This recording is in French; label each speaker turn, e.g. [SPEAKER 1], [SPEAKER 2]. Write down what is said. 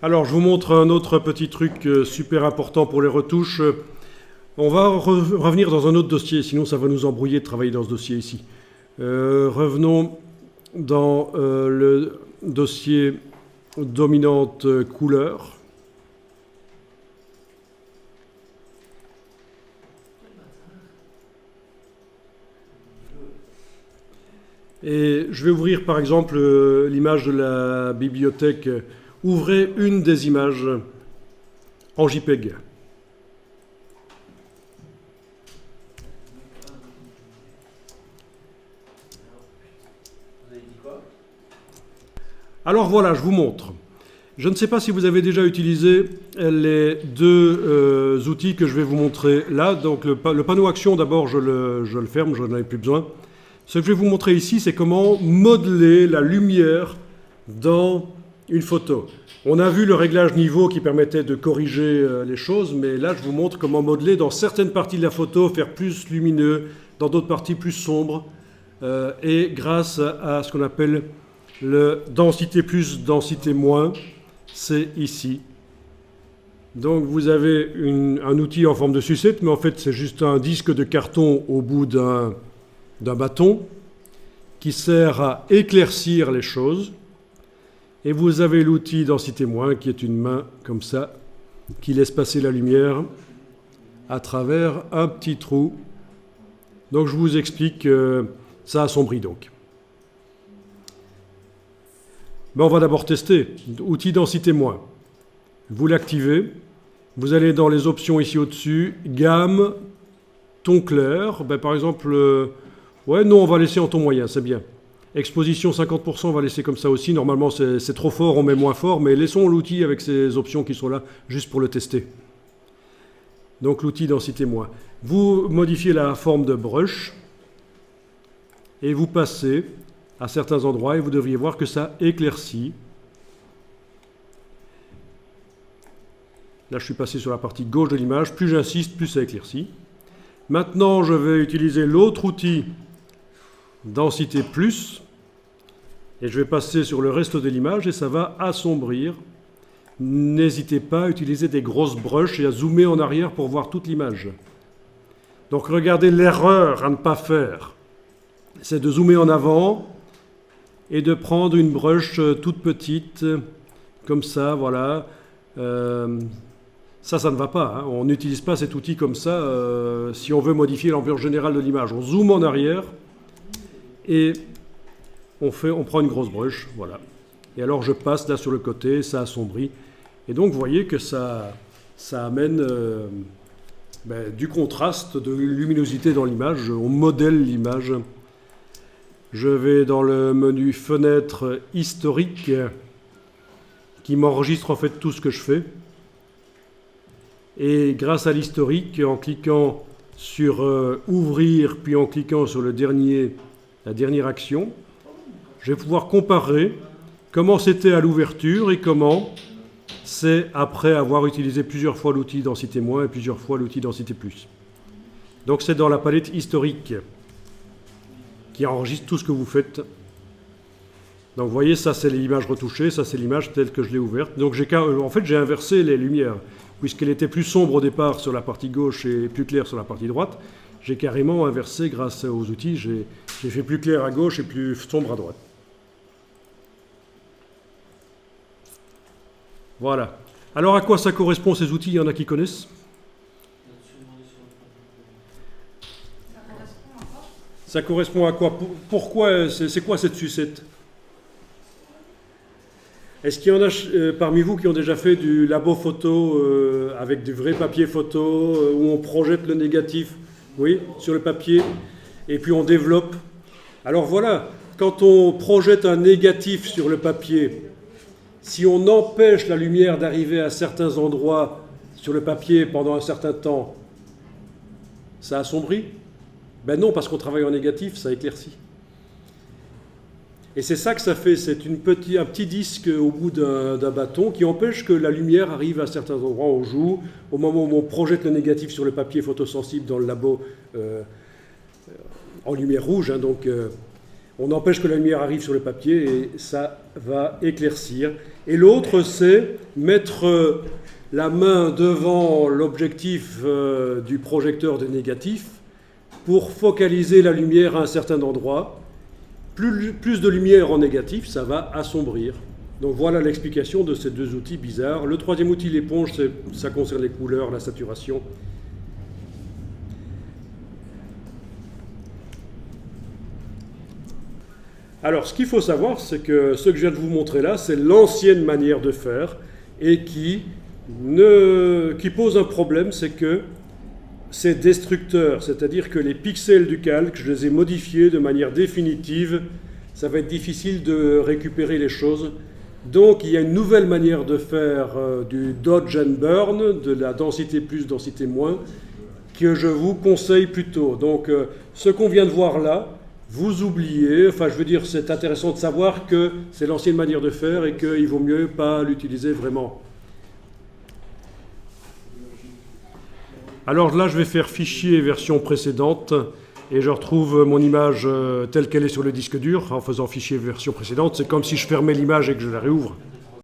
[SPEAKER 1] Alors, je vous montre un autre petit truc super important pour les retouches. On va revenir dans un autre dossier, sinon ça va nous embrouiller de travailler dans ce dossier ici. Revenons dans le dossier dominante couleur. Et je vais ouvrir par exemple l'image de la bibliothèque. Ouvrez une des images en JPEG. Alors voilà, je vous montre. Je ne sais pas si vous avez déjà utilisé les deux outils que je vais vous montrer là. Donc le panneau action, d'abord, je le ferme, je n'en ai plus besoin. Ce que je vais vous montrer ici, c'est comment modeler la lumière dans une photo. On a vu le réglage niveau qui permettait de corriger les choses, mais là, je vous montre comment modeler dans certaines parties de la photo, faire plus lumineux, dans d'autres parties plus sombre, et grâce à ce qu'on appelle le densité plus, densité moins, c'est ici. Donc vous avez un outil en forme de sucette, mais en fait c'est juste un disque de carton au bout d'un bâton qui sert à éclaircir les choses. Et vous avez l'outil densité moins qui est une main comme ça, qui laisse passer la lumière à travers un petit trou. Donc je vous explique, ça assombrit donc. Ben, on va d'abord tester. Outil densité moins. Vous l'activez. Vous allez dans les options ici au-dessus. Gamme, ton clair. Ben, par exemple, ouais, non, on va laisser en ton moyen, c'est bien. Exposition 50%, on va laisser comme ça aussi. Normalement, c'est trop fort, on met moins fort. Mais laissons l'outil avec ces options qui sont là, juste pour le tester. Donc l'outil densité moins. Vous modifiez la forme de brush. Et vous passez à certains endroits, et vous devriez voir que ça éclaircit. Là, je suis passé sur la partie gauche de l'image. Plus j'insiste, plus ça éclaircit. Maintenant, je vais utiliser l'autre outil, densité plus, et je vais passer sur le reste de l'image, et ça va assombrir. N'hésitez pas à utiliser des grosses brushes et à zoomer en arrière pour voir toute l'image. Donc, regardez l'erreur à ne pas faire. C'est de zoomer en avant, et de prendre une brush toute petite, comme ça, voilà. Ça ne va pas. Hein. On n'utilise pas cet outil comme ça si on veut modifier l'ampleur générale de l'image. On zoome en arrière et on prend une grosse brush, voilà. Et alors je passe là sur le côté, ça assombrit. Et donc vous voyez que ça amène du contraste, de luminosité dans l'image. On modèle l'image. Je vais dans le menu fenêtre historique qui m'enregistre en fait tout ce que je fais. Et grâce à l'historique, en cliquant sur ouvrir, puis en cliquant sur la dernière action, je vais pouvoir comparer comment c'était à l'ouverture et comment c'est après avoir utilisé plusieurs fois l'outil densité moins et plusieurs fois l'outil densité plus. Donc c'est dans la palette historique qui enregistre tout ce que vous faites. Donc vous voyez, ça c'est l'image retouchée, ça c'est l'image telle que je l'ai ouverte. Donc en fait j'ai inversé les lumières. Puisqu'elle était plus sombre au départ sur la partie gauche et plus claire sur la partie droite, j'ai carrément inversé grâce aux outils. J'ai fait plus clair à gauche et plus sombre à droite. Voilà. Alors à quoi ça correspond ces outils? Il y en a qui connaissent? Ça correspond à quoi? Pourquoi? C'est quoi cette sucette? Est-ce qu'il y en a parmi vous qui ont déjà fait du labo photo avec du vrai papier photo où on projette le négatif, oui, sur le papier, et puis on développe? Alors voilà, quand on projette un négatif sur le papier, si on empêche la lumière d'arriver à certains endroits sur le papier pendant un certain temps, ça assombrit? Ben non, parce qu'on travaille en négatif, ça éclaircit. Et c'est ça que ça fait, c'est un petit disque au bout d'un bâton qui empêche que la lumière arrive à certains endroits. On joue, au moment où on projette le négatif sur le papier photosensible dans le labo en lumière rouge, hein, donc On empêche que la lumière arrive sur le papier et ça va éclaircir. Et l'autre, c'est mettre la main devant l'objectif du projecteur de négatif pour focaliser la lumière à un certain endroit. Plus de lumière en négatif, ça va assombrir. Donc voilà l'explication de ces deux outils bizarres. Le troisième outil, l'éponge, ça concerne les couleurs, la saturation. Alors, ce qu'il faut savoir, c'est que ce que je viens de vous montrer là, c'est l'ancienne manière de faire et qui pose un problème, c'est que c'est destructeur, c'est-à-dire que les pixels du calque, je les ai modifiés de manière définitive, ça va être difficile de récupérer les choses. Donc, il y a une nouvelle manière de faire du dodge and burn, de la densité plus, densité moins, que je vous conseille plutôt. Donc, ce qu'on vient de voir là, vous oubliez, enfin je veux dire, c'est intéressant de savoir que c'est l'ancienne manière de faire et qu'il vaut mieux pas l'utiliser vraiment. Alors là, je vais faire fichier version précédente et je retrouve mon image telle qu'elle est sur le disque dur en faisant fichier version précédente. C'est comme si je fermais l'image et que je la réouvre.